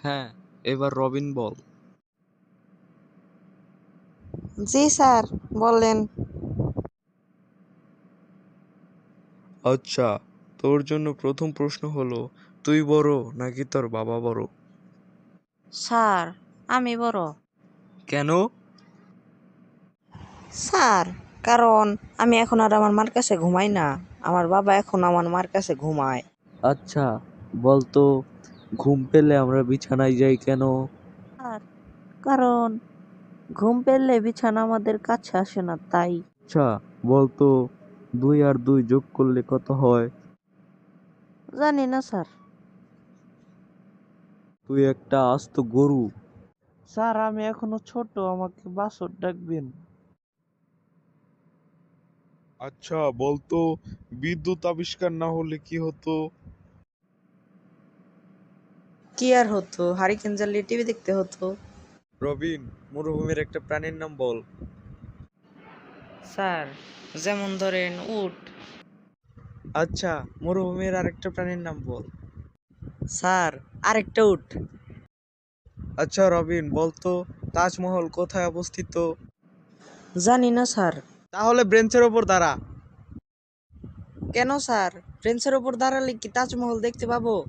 হ্যাঁ, এবার রবিন বল। জি স্যার, বলেন। আচ্ছা, তোর জন্য প্রথম প্রশ্ন হলো, তুই বড় নাকি তোর বাবা বড়? স্যার, আমি বড়। কেন? স্যার, কারণ আমি এখন আর আমার মার কাছে ঘুমাই না। আমার বাবা এখন আমার মার কাছে ঘুমায়। আচ্ছা, বলতো ঘুম পেলে আমরা বিছানায় যাই কেন? স্যার, কারণ ঘুম পেলে বিছানা আমাদের কাছে আসে না, তাই। আচ্ছা, বলতো 2 আর 2 যোগ করলে কত হয়? জানি না স্যার। তুই একটা আস্ত গরু। স্যার, আমি এখনো ছোট, আমাকে বাছুর ডাকবেন। আচ্ছা বলতো, বিদ্যুৎ আবিষ্কার না হলে কি হতো? কি আর হতো, হারিকেন জ্বালিয়ে টিভি দেখতে হতো। রবিন, মরুভূমির একটা প্রাণীর নাম বল। স্যার, যেমন ধরেন উট। আচ্ছা, মরুভূমির আরেকটা প্রাণীর নাম বল। স্যার, আরেকটা উট। আচ্ছা রবিন, বলতো তাজমহল কোথায় অবস্থিত? জানি না স্যার। তাহলে ব্রেঞ্চের ওপর দাঁড়া। কেন স্যার? ফ্রেন্সের ওপর দাঁড়ালে কি তাজমহল দেখতে পাবো?